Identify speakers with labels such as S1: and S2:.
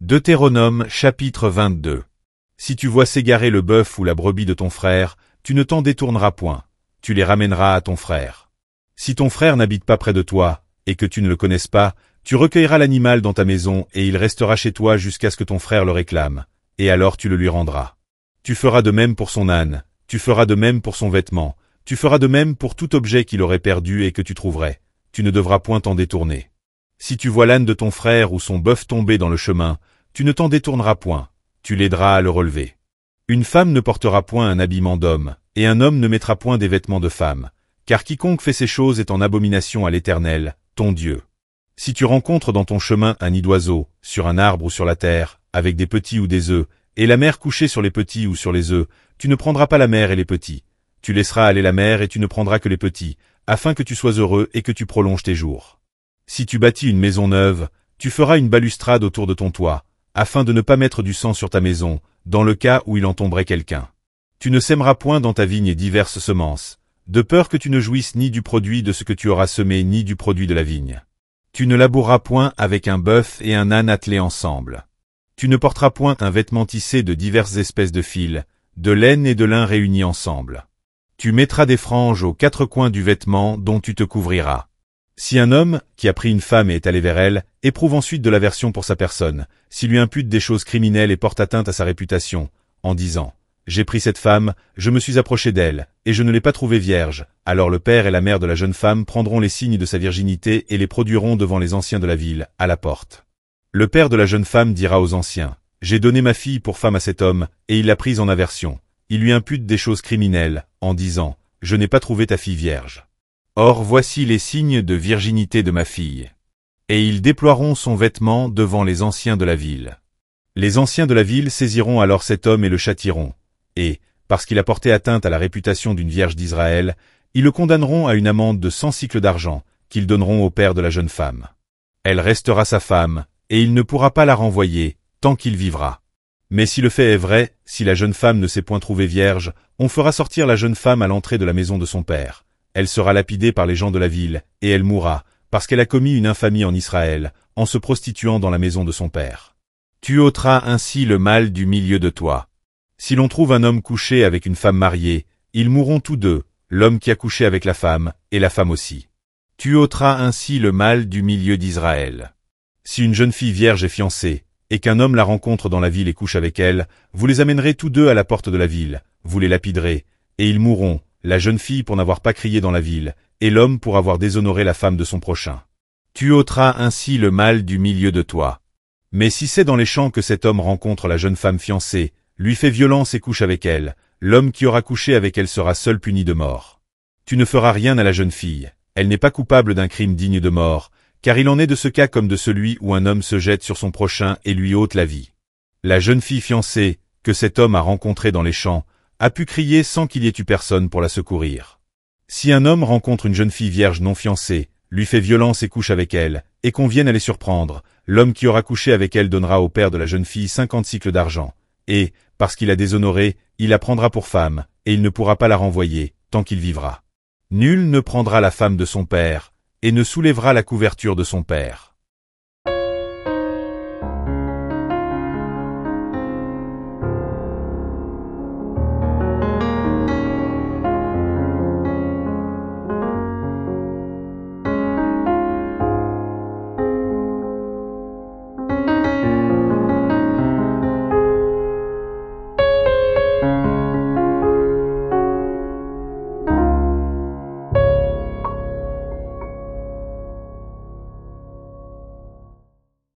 S1: Deutéronome chapitre 22. Si tu vois s'égarer le bœuf ou la brebis de ton frère, tu ne t'en détourneras point, tu les ramèneras à ton frère. Si ton frère n'habite pas près de toi, et que tu ne le connaisses pas, tu recueilleras l'animal dans ta maison et il restera chez toi jusqu'à ce que ton frère le réclame, et alors tu le lui rendras. Tu feras de même pour son âne, tu feras de même pour son vêtement, tu feras de même pour tout objet qu'il aurait perdu et que tu trouverais, tu ne devras point t'en détourner. Si tu vois l'âne de ton frère ou son bœuf tomber dans le chemin, tu ne t'en détourneras point, tu l'aideras à le relever. Une femme ne portera point un habillement d'homme, et un homme ne mettra point des vêtements de femme, car quiconque fait ces choses est en abomination à l'Éternel, ton Dieu. Si tu rencontres dans ton chemin un nid d'oiseau, sur un arbre ou sur la terre, avec des petits ou des œufs, et la mère couchée sur les petits ou sur les œufs, tu ne prendras pas la mère et les petits. Tu laisseras aller la mère et tu ne prendras que les petits, afin que tu sois heureux et que tu prolonges tes jours. Si tu bâtis une maison neuve, tu feras une balustrade autour de ton toit, afin de ne pas mettre du sang sur ta maison, dans le cas où il en tomberait quelqu'un. Tu ne sèmeras point dans ta vigne diverses semences, de peur que tu ne jouisses ni du produit de ce que tu auras semé ni du produit de la vigne. Tu ne laboureras point avec un bœuf et un âne attelés ensemble. Tu ne porteras point un vêtement tissé de diverses espèces de fils, de laine et de lin réunis ensemble. Tu mettras des franges aux quatre coins du vêtement dont tu te couvriras. Si un homme, qui a pris une femme et est allé vers elle, éprouve ensuite de l'aversion pour sa personne, s'il lui impute des choses criminelles et porte atteinte à sa réputation, en disant « J'ai pris cette femme, je me suis approché d'elle, et je ne l'ai pas trouvée vierge », alors le père et la mère de la jeune femme prendront les signes de sa virginité et les produiront devant les anciens de la ville, à la porte. Le père de la jeune femme dira aux anciens « J'ai donné ma fille pour femme à cet homme, et il l'a prise en aversion. Il lui impute des choses criminelles, en disant « Je n'ai pas trouvé ta fille vierge. » Or voici les signes de virginité de ma fille. Et ils déploieront son vêtement devant les anciens de la ville. Les anciens de la ville saisiront alors cet homme et le châtieront, et, parce qu'il a porté atteinte à la réputation d'une vierge d'Israël, ils le condamneront à une amende de 100 sicles d'argent, qu'ils donneront au père de la jeune femme. Elle restera sa femme, et il ne pourra pas la renvoyer, tant qu'il vivra. Mais si le fait est vrai, si la jeune femme ne s'est point trouvée vierge, on fera sortir la jeune femme à l'entrée de la maison de son père. Elle sera lapidée par les gens de la ville, et elle mourra, parce qu'elle a commis une infamie en Israël, en se prostituant dans la maison de son père. Tu ôteras ainsi le mal du milieu de toi. Si l'on trouve un homme couché avec une femme mariée, ils mourront tous deux, l'homme qui a couché avec la femme, et la femme aussi. Tu ôteras ainsi le mal du milieu d'Israël. Si une jeune fille vierge est fiancée, et qu'un homme la rencontre dans la ville et couche avec elle, vous les amènerez tous deux à la porte de la ville, vous les lapiderez, et ils mourront, la jeune fille pour n'avoir pas crié dans la ville, et l'homme pour avoir déshonoré la femme de son prochain. Tu ôteras ainsi le mal du milieu de toi. Mais si c'est dans les champs que cet homme rencontre la jeune femme fiancée, lui fait violence et couche avec elle, l'homme qui aura couché avec elle sera seul puni de mort. Tu ne feras rien à la jeune fille, elle n'est pas coupable d'un crime digne de mort, car il en est de ce cas comme de celui où un homme se jette sur son prochain et lui ôte la vie. La jeune fille fiancée, que cet homme a rencontrée dans les champs, a pu crier sans qu'il y ait eu personne pour la secourir. Si un homme rencontre une jeune fille vierge non fiancée, lui fait violence et couche avec elle, et qu'on vienne à les surprendre, l'homme qui aura couché avec elle donnera au père de la jeune fille 50 sicles d'argent, et, parce qu'il a déshonoré, il la prendra pour femme, et il ne pourra pas la renvoyer, tant qu'il vivra. Nul ne prendra la femme de son père, et ne soulèvera la couverture de son père.